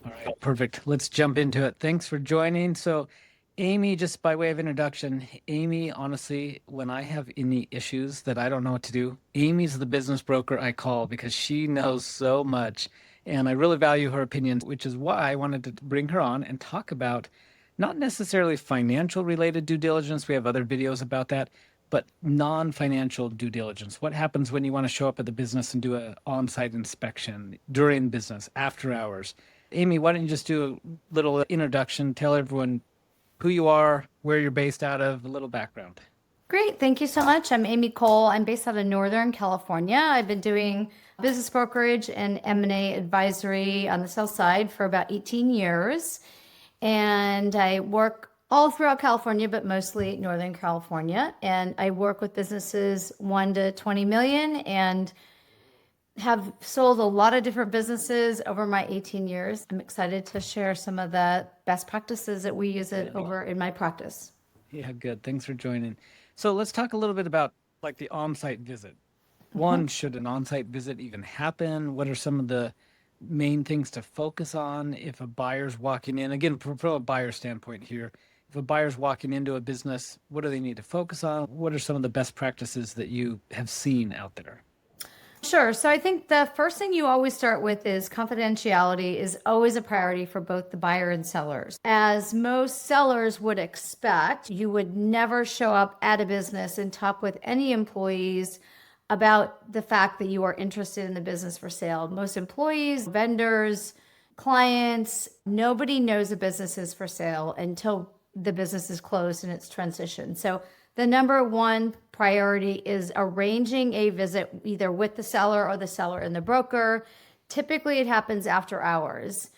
All right, perfect. Let's jump into it. Thanks for joining. So, Amy, just by way of introduction, Amy, honestly, when I have any issues that I don't know what to do, Amy's the business broker I call because she knows so much. And I really value her opinions, which is why I wanted to bring her on and talk about not necessarily financial related due diligence. We have other videos about that, but non-financial due diligence. What happens when you want to show up at the business and do an on-site inspection during business, after hours? Amy, why don't you just do a little introduction, tell everyone who you are, where you're based out of, a little background. Great. Thank you so much. I'm Amy Cole. I'm based out of Northern California. I've been doing business brokerage and M&A advisory on the sales side for about 18 years. And I work all throughout California, but mostly Northern California. And I work with businesses 1 to 20 million and have sold a lot of different businesses over my 18 years. I'm excited to share some of the best practices that we use it over in my practice. Yeah, good. Thanks for joining. So let's talk a little bit about like the on-site visit. One, should an on-site visit even happen? What are some of the main things to focus on if a buyer's walking in? Again, from a buyer standpoint here, if a buyer's walking into a business, what do they need to focus on? What are some of the best practices that you have seen out there? Sure. So I think the first thing you always start with is confidentiality is always a priority for both the buyer and sellers. As most sellers would expect, you would never show up at a business and talk with any employees about the fact that you are interested in the business for sale. Most employees, vendors, clients, nobody knows a business is for sale until the business is closed and it's transitioned. So the number one priority is arranging a visit either with the seller or the seller and the broker. Typically, it happens after hours.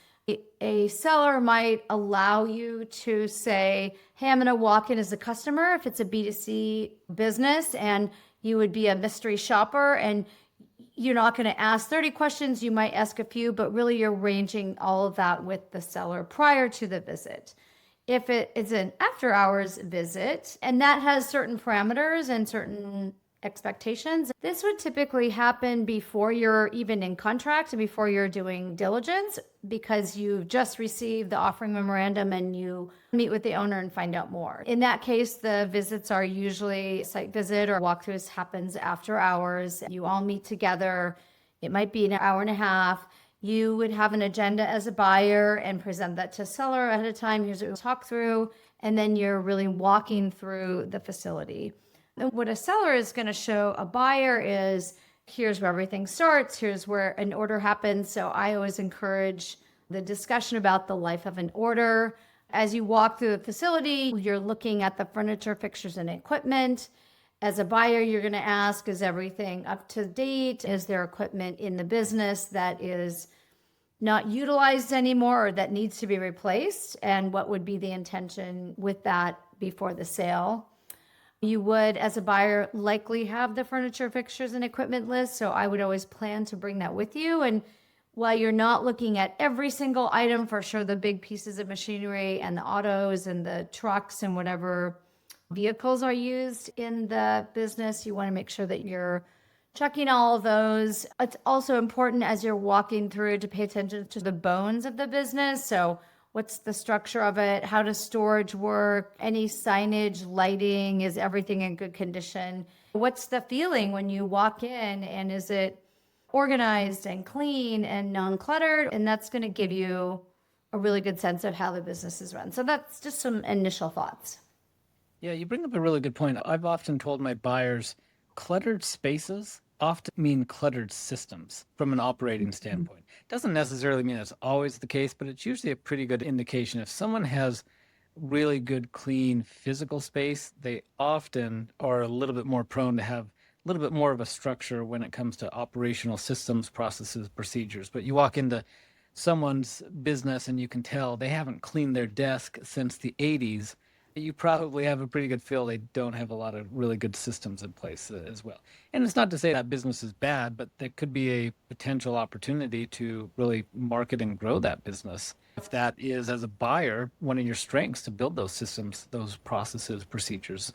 A seller might allow you to say, hey, I'm going to walk in as a customer if it's a B2C business and you would be a mystery shopper and you're not going to ask 30 questions. You might ask a few, but really you're arranging all of that with the seller prior to the visit. If it is an after hours visit, and that has certain parameters and certain expectations, this would typically happen before you're even in contract and before you're doing diligence because you've just received the offering memorandum and you meet with the owner and find out more. In that case, the visits are usually site visit or walkthroughs happens after hours. You all meet together. It might be an hour and a half. You would have an agenda as a buyer and present that to seller ahead of time. Here's what we'll talk through. And then you're really walking through the facility. And what a seller is going to show a buyer is here's where everything starts. Here's where an order happens. So I always encourage the discussion about the life of an order. As you walk through the facility, you're looking at the furniture, fixtures, and equipment. As a buyer, you're going to ask, is everything up to date? Is there equipment in the business that is not utilized anymore or that needs to be replaced? And what would be the intention with that before the sale? You would, as a buyer, likely have the furniture, fixtures, and equipment list. So I would always plan to bring that with you. And while you're not looking at every single item, for sure, the big pieces of machinery and the autos and the trucks and whatever vehicles are used in the business, you want to make sure that you're checking all of those. It's also important as you're walking through to pay attention to the bones of the business. So what's the structure of it? How does storage work? Any signage, lighting, is everything in good condition? What's the feeling when you walk in, and is it organized and clean and non-cluttered? And that's going to give you a really good sense of how the business is run. So that's just some initial thoughts. Yeah, you bring up a really good point. I've often told my buyers cluttered spaces often mean cluttered systems from an operating standpoint. Doesn't necessarily mean it's always the case, but it's usually a pretty good indication. If someone has really good, clean physical space, they often are a little bit more prone to have a little bit more of a structure when it comes to operational systems, processes, procedures. But you walk into someone's business and you can tell they haven't cleaned their desk since the 80s. You probably have a pretty good feel they don't have a lot of really good systems in place as well. And it's not to say that business is bad, but there could be a potential opportunity to really market and grow that business. If that is, as a buyer, one of your strengths to build those systems, those processes, procedures.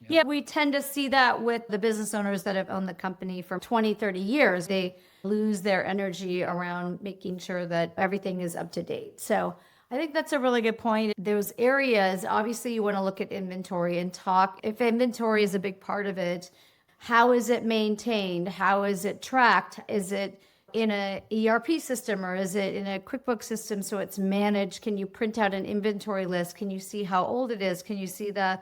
Yeah, we tend to see that with the business owners that have owned the company for 20, 30 years. They lose their energy around making sure that everything is up to date. So I think that's a really good point. Those areas, obviously, you want to look at inventory and talk. If inventory is a big part of it, how is it maintained? How is it tracked? Is it in a ERP system or is it in a QuickBooks system so it's managed? Can you print out an inventory list? Can you see how old it is? Can you see the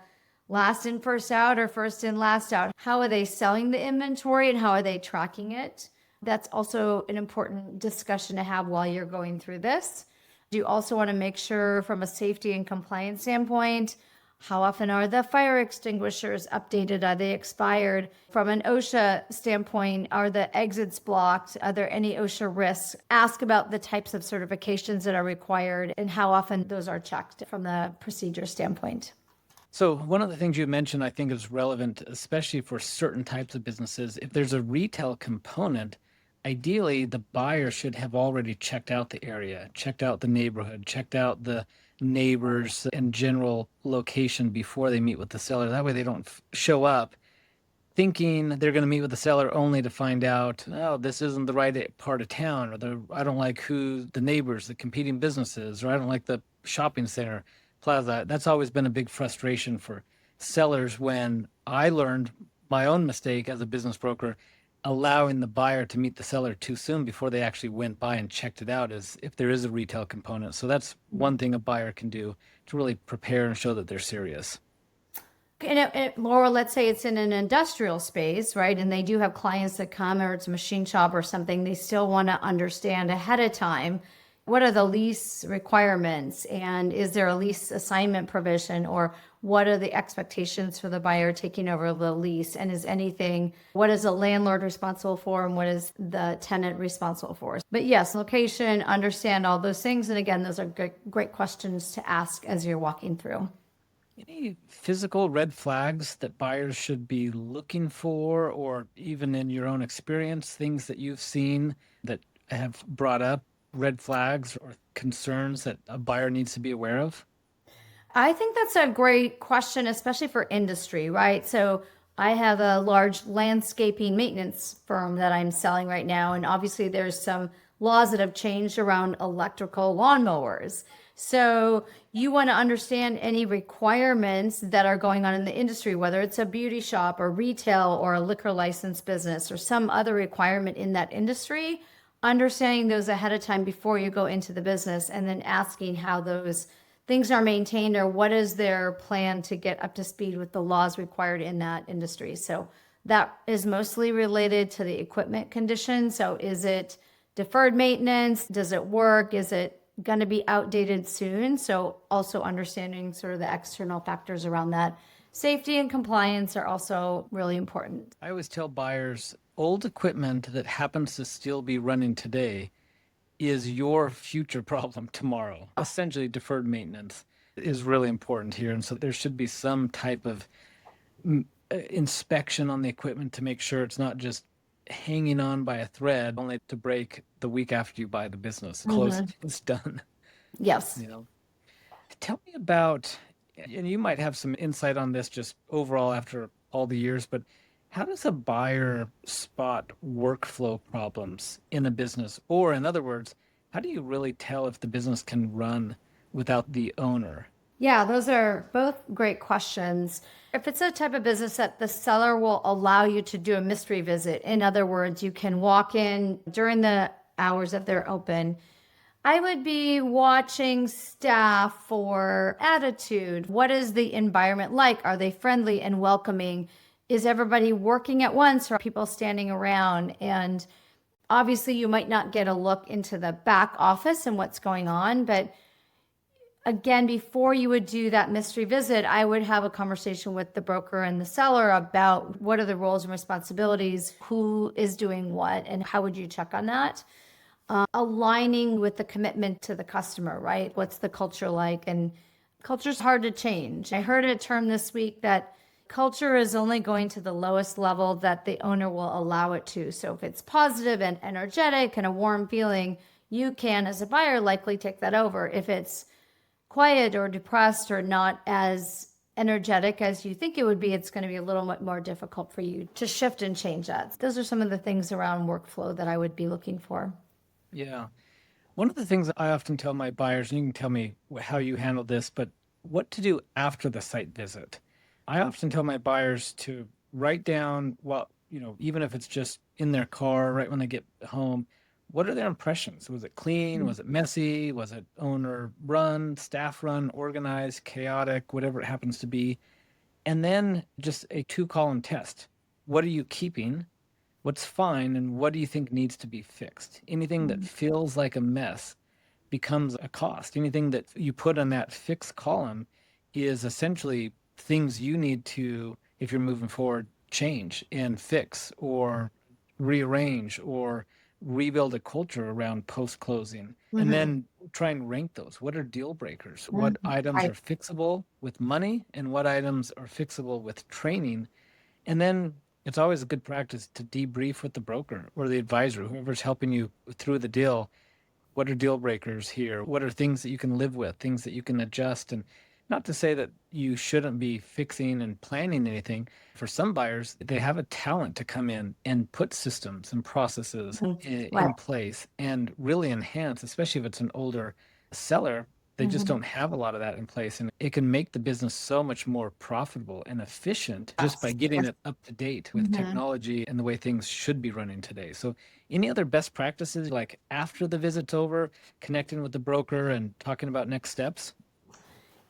last in, first out, or first in, last out? How are they selling the inventory and how are they tracking it? That's also an important discussion to have while you're going through this. You also want to make sure from a safety and compliance standpoint, how often are the fire extinguishers updated? Are they expired? From an OSHA standpoint, are the exits blocked? Are there any OSHA risks? Ask about the types of certifications that are required and how often those are checked from the procedure standpoint. So one of the things you mentioned, I think is relevant, especially for certain types of businesses. If there's a retail component, ideally the buyer should have already checked out the area, checked out the neighborhood, checked out the neighbors and general location before they meet with the seller. That way they don't show up thinking they're going to meet with the seller only to find out, oh, this isn't the right part of town, or I don't like who the neighbors, the competing businesses, or I don't like the shopping center plaza. That's always been a big frustration for sellers when I learned my own mistake as a business broker, allowing the buyer to meet the seller too soon before they actually went by and checked it out as if there is a retail component. So that's one thing a buyer can do to really prepare and show that they're serious. Laura, let's say it's in an industrial space, right? And they do have clients that come, or it's a machine shop or something. They still want to understand ahead of time, what are the lease requirements? And is there a lease assignment provision? Or what are the expectations for the buyer taking over the lease? And what is the landlord responsible for? And what is the tenant responsible for? But yes, location, understand all those things. And again, those are great questions to ask as you're walking through. Any physical red flags that buyers should be looking for, or even in your own experience, things that you've seen that have brought up red flags or concerns that a buyer needs to be aware of? I think that's a great question, especially for industry, right? So I have a large landscaping maintenance firm that I'm selling right now. And obviously there's some laws that have changed around electrical lawnmowers. So you want to understand any requirements that are going on in the industry, whether it's a beauty shop or retail or a liquor license business or some other requirement in that industry, understanding those ahead of time before you go into the business, and then asking how those things are maintained or what is their plan to get up to speed with the laws required in that industry. So that is mostly related to the equipment condition. So is it deferred maintenance? Does it work? Is it going to be outdated soon? So also understanding sort of the external factors around that. Safety and compliance are also really important. I always tell buyers, old equipment that happens to still be running today is your future problem tomorrow. Essentially, deferred maintenance is really important here. And so there should be some type of inspection on the equipment to make sure it's not just hanging on by a thread only to break the week after you buy the business. Close, it's done. Yes. Tell me about, and you might have some insight on this just overall after all the years, but how does a buyer spot workflow problems in a business? Or in other words, how do you really tell if the business can run without the owner? Yeah, those are both great questions. If it's a type of business that the seller will allow you to do a mystery visit, in other words, you can walk in during the hours that they're open, I would be watching staff for attitude. What is the environment like? Are they friendly and welcoming? Is everybody working at once or are people standing around? And obviously you might not get a look into the back office and what's going on, but again, before you would do that mystery visit, I would have a conversation with the broker and the seller about what are the roles and responsibilities, who is doing what, and how would you check on that? Aligning with the commitment to the customer, right? What's the culture like? And culture's hard to change. I heard a term this week that culture is only going to the lowest level that the owner will allow it to. So if it's positive and energetic and a warm feeling, you can, as a buyer, likely take that over. If it's quiet or depressed or not as energetic as you think it would be, it's going to be a little bit more difficult for you to shift and change that. Those are some of the things around workflow that I would be looking for. Yeah. One of the things that I often tell my buyers, and you can tell me how you handle this, but what to do after the site visit. I often tell my buyers to write down, well, even if it's just in their car, right when they get home, what are their impressions? Was it clean? Was it messy? Was it owner run, staff run, organized, chaotic, whatever it happens to be? And then just a two-column test. What are you keeping? What's fine? And what do you think needs to be fixed? Anything that feels like a mess becomes a cost. Anything that you put on that fixed column is essentially things you need to, if you're moving forward, change and fix or rearrange or rebuild a culture around post closing. And then try and rank those. What are deal breakers? What items Right. are fixable with money and what items are fixable with training? And then it's always a good practice to debrief with the broker or the advisor, whoever's helping you through the deal. What are deal breakers here? What are things that you can live with, things that you can adjust? And not to say that you shouldn't be fixing and planning anything. For some buyers, they have a talent to come in and put systems and processes Right. in place and really enhance, especially if it's an older seller. They just don't have a lot of that in place. And it can make the business so much more profitable and efficient just by Yes. getting it up to date with technology and the way things should be running today. So, any other best practices like after the visit's over, connecting with the broker and talking about next steps?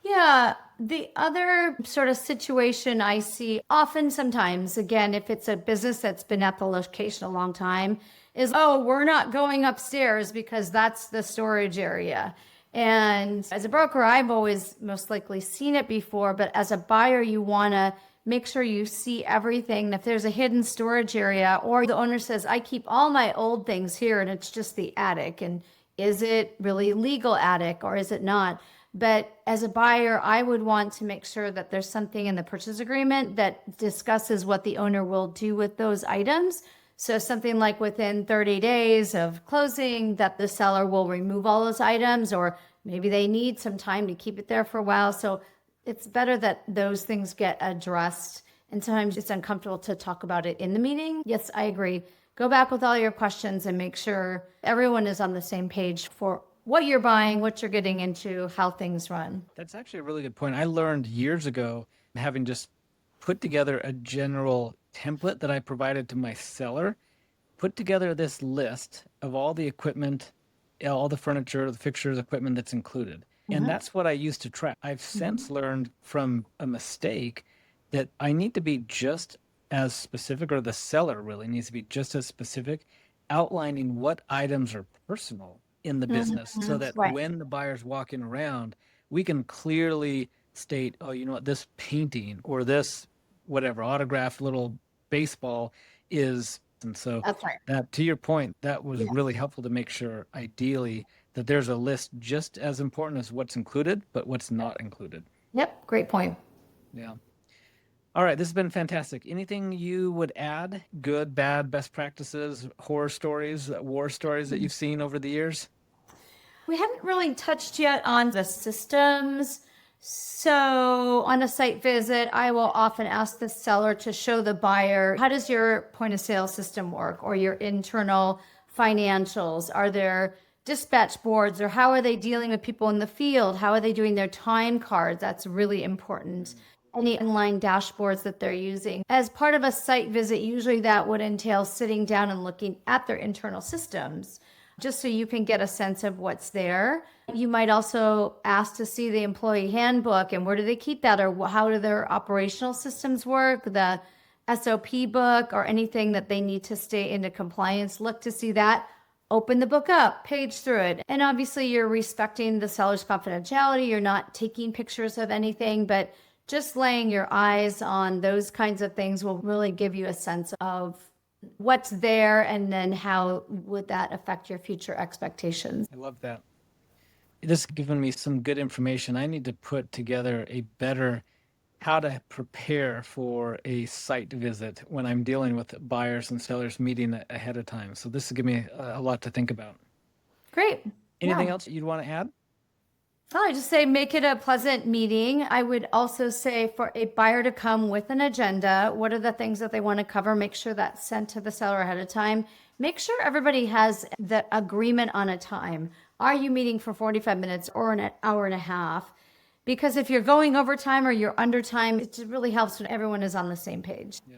Yeah, the other sort of situation I see often sometimes, again, if it's a business that's been at the location a long time, is, oh, we're not going upstairs because that's the storage area. And as a broker, I've always most likely seen it before, but as a buyer, you want to make sure you see everything. If there's a hidden storage area, or the owner says, I keep all my old things here and it's just the attic, and is it really legal attic or is it not? But as a buyer, I would want to make sure that there's something in the purchase agreement that discusses what the owner will do with those items. So something like within 30 days of closing, that the seller will remove all those items, or maybe they need some time to keep it there for a while. So it's better that those things get addressed. And sometimes it's uncomfortable to talk about it in the meeting. Yes, I agree. Go back with all your questions and make sure everyone is on the same page for what you're buying, what you're getting into, how things run. That's actually a really good point. I learned years ago, having just put together a general template that I provided to my seller, put together this list of all the equipment, all the furniture, the fixtures, equipment that's included. And that's what I used to track. I've since learned from a mistake that I need to be just as specific, or the seller really needs to be just as specific, outlining what items are personal in the business so that Right. when the buyer's walking around, we can clearly state, oh, you know what, this painting or this whatever autographed little baseball is. And so That's right. that, to your point, that was Yeah. really helpful to make sure ideally that there's a list just as important as what's included, but what's not included. Yep. Great point. Yeah. All right, this has been fantastic. Anything you would add? Good, bad, best practices, horror stories, war stories that you've seen over the years? We haven't really touched yet on the systems. So, on a site visit, I will often ask the seller to show the buyer, how does your point of sale system work, or your internal financials? Are there dispatch boards, or how are they dealing with people in the field? How are they doing their time cards? That's really important. Any online dashboards that they're using. As part of a site visit, usually that would entail sitting down and looking at their internal systems, just so you can get a sense of what's there. You might also ask to see the employee handbook and where do they keep that, or how do their operational systems work, the SOP book, or anything that they need to stay into compliance. Look to see that. Open the book up, page through it. And obviously, you're respecting the seller's confidentiality. You're not taking pictures of anything, but just laying your eyes on those kinds of things will really give you a sense of what's there, and then how would that affect your future expectations. I love that. This has given me some good information. I need to put together a better how to prepare for a site visit when I'm dealing with buyers and sellers meeting ahead of time. So this has given me a lot to think about. Great. Anything Yeah. else you'd want to add? I just say make it a pleasant meeting. I would also say for a buyer to come with an agenda, what are the things that they want to cover? Make sure that's sent to the seller ahead of time. Make sure everybody has the agreement on a time. Are you meeting for 45 minutes or an hour and a half? Because if you're going over time or you're under time, it just really helps when everyone is on the same page. Yeah,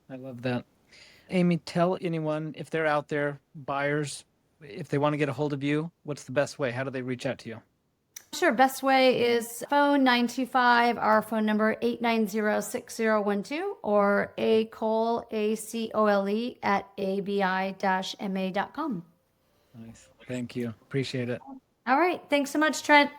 I love that. Amy, tell anyone if they're out there, buyers, if they want to get a hold of you, what's the best way? How do they reach out to you? Sure, best way is phone 925, our phone number 890-6012, or acole at abi-ma.com. Nice. Thank you. Appreciate it. All right, thanks so much, Trent.